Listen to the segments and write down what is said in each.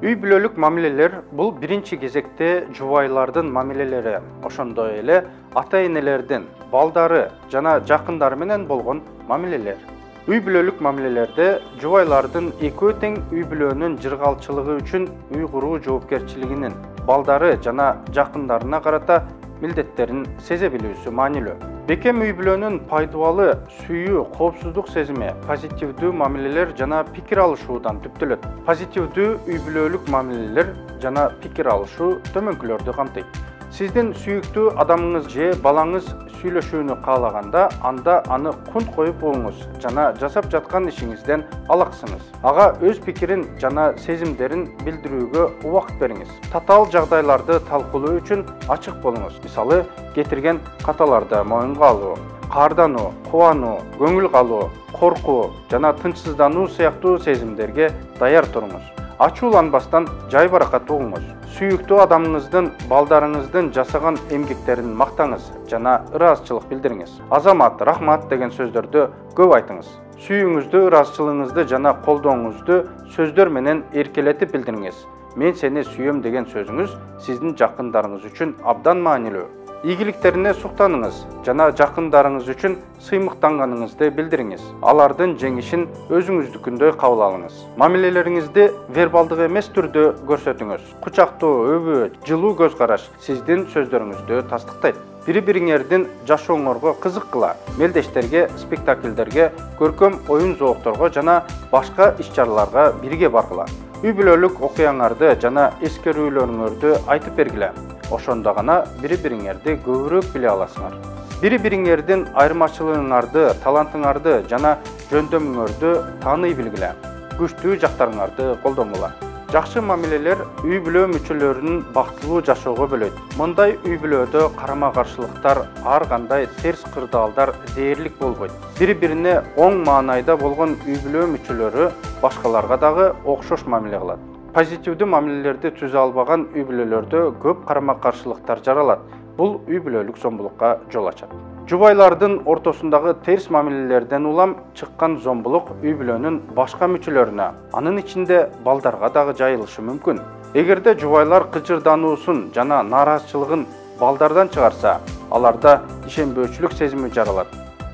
Үй бүлөлүк мамилелер бул биринчи кезекте жубайлардын мамилелери, ошондой эле ата-энелердин, балдары жана жакындары менен болгон мамилелер. Үй бүлөлүк мамилелерде жубайлардын экөө тең үй бүлөнүн жыргалчылыгы үчүн үй куруу жоопкерчилигинин балдары жана жакындарына карата милдеттерин сезе билүүсү маанилүү. Бекем үй бүлөнүн пайдубалы сүйүү, коопсуздук сезими, позитивдүү мамилелер жана пикир алышуудан түптөлөт. Позитивдүү үй бүлөлүк мамилелер жана пикир алышуу төмөнкүлөрдү камтыйт. Сиздин сүйүктүү адамыңыз же балаңыз сүйлөшүүнү каалаганда, анда аны кунт коюп угуңуз жана жасап жаткан ишиңизден алаксыңыз. Ага өз пикирин жана сезимдерин билдирүүгө убакыт бериңиз. Татаал жагдайларды талкуулоо үчүн ачык болуңуз. Мисалы, кетирген каталарды моюнга алуу, каардануу, кубануу, көңүл калуу, коркуу жана тынчсыздануу сыяктуу сезимдерге даяр туруңуз. Ачууланбастан жай баракат угуңуз. Сүйүктүү адамыңыздын, балдарыңыздын жасаган эмгектерин мактаңыз жана ыраазычылык билдириңиз. Азамат, рахмат деген сөздөрдү көп айтыңыз. Сүйүүңүздү, ыраазычылыгыңызды жана колдооңузду сөздөр менен эркелетип билдириңиз. Мен сени сүйөм деген сөзүңүз сиздин жакындарыңыз үчүн абдан маанилүү. Ийгиликтерине суктаныңыз жана жакындарыңыз үчүн сыймыктанганыңызды билдириңиз. Алардын жеңишин өзүңүздүкүндөй кабыл алыңыз. Мамилелериңизди вербалдык эмес түрдө көрсөтүңүз. Кучактоо, өбүү, жылуу көз караш сиздин сөздөрүңүздү тастыктайт. Бири-бириңердин жашооңорго кызыккыла, мелдештерге, спектакльдерге, көркөм оюн жоокторго жана башка иш-чараларга бирге баргыла. Үй бүлөлүк окуяңарды жана эскерүүлөрүңөрдү айтып бергиле. Ошондо гана бири-бириңерди көбүрөөк биле аласыңар. Бири-бириңердин айырмачылыгыңарды, талантыңарды жана жөндөмүңөрдү тааный билгиле. Күчтүү жактарыңарды колдонгула. Жакшы мамилелер үй бүлө мүчөлөрүнүн бактылуу жашоого бөлөйт. Мындай үй бүлөдө карама-каршылыктар, ар кандай терс кырдаалдар дээрлик болбойт. Бири-бирине оң маанайда болгон үй бүлө мүчөлөрү башкаларга дагы окшош мамиле кылат. Позитивдүү мамилелерди түзө албаган үй бүлөлөрдө көп карама-каршылыктар жаралат. Бул үй бүлөлүк зомбулукка жол ачат. Жубайлардын ортосундагы терс мамилелерден улам чыккан зомбулук үй бүлөнүн башка мүчөлөрүнө, анын ичинде балдарга дагы жайылышы мүмкүн. Эгерде жубайлар кычырдануусун жана нааразычылыгын балдардан чыгарса, аларда ишенбөөчүлүк сезими жаралат.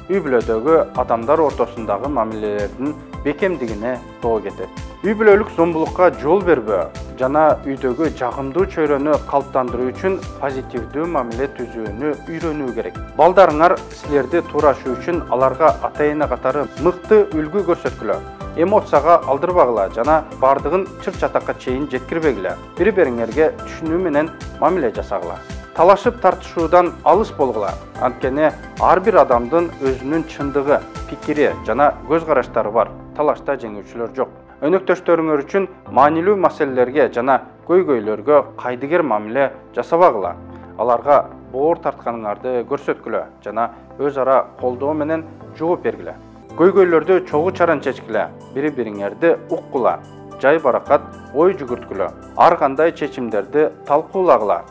Үй бүлөдөгү адамдар ортосундагы мамилелердин бекемдигине тоо кетет. Үй бүлөлүк зомбулукка жол бербөө жана үйдөгү жагымдуу чөйрөнү калыптандыруу үчүн позитивдүү мамиле түзүүнү үйрөнүү керек. Балдарыңар силерди туурашуу үчүн аларга ата-эне катары мыкты үлгү көрсөткүлө. Эмоцияга алдырбагыла жана бардыгын чыр-чатакка чейин жеткирбегиле. Бири-бириңерге түшүнүү менен мамиле жасагыла. Талашып тартышуудан алыс болгула. Анткени ар бир адамдын өзүнүн чындыгы, пикири жана көз караштары бар. Талашта жеңүүчүлөр жок. Өнөктөштөрүңөр үчүн маанилүү маселелерге жана көйгөйлөргө кайдыгер мамиле жасабагыла. Аларга боор тартканыңарды көрсөткүлө жана өз ара колдоо менен жооп бергиле. Көйгөйлөрдү чогуу чаран чечкиле, бири-бириңерди уккула, жай баракат ой жүгүрткүлө, ар кандай чечимдерди талкуулагыла,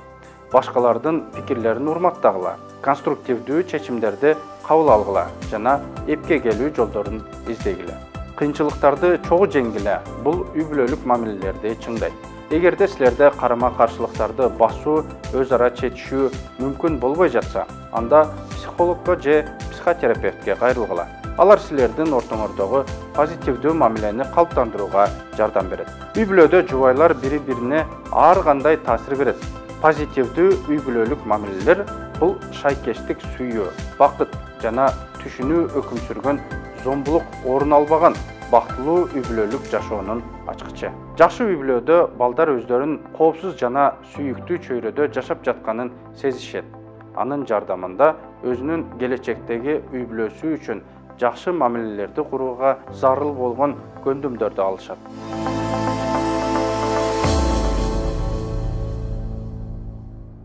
башкалардын пикирлерин урматтагыла, конструктивдүү чечимдерди кабыл алгыла жана эпке келүү жолдорун издегиле. Кыйынчылыктарды чогуу жеңгиле, бул үй бүлөлүк мамилелерди чыңдайт. Эгерде силерде карама-каршылыктарды басуу, өз ара чечишүү мүмкүн болбой жатса, анда психологко же психотерапевтке кайрылгыла. Алар силердин ортоңордогу позитивдүү мамилени калыптандырууга жардам берет. Үй бүлөдө жубайлар бири-бирине ар кандай таасир берет. Позитивдүү үй бүлөлүк мамилелер бул шайкештик сүйүү, бакыт жана түшүнүү өкүм сүргөн зомбулук орун албаган бактылуу үй бүлөлүк жашоонун ачкычы. Жакшы үй бүлөдө балдар өздөрүн коопсуз жана сүйүктүү чөйрөдө жашап жатканын сезишет. Анын жардамында өзүнүн келечектеги үй бүлөсү үчүн жакшы мамилелерди курууга зарыл болгон көндүмдөрдү алышат.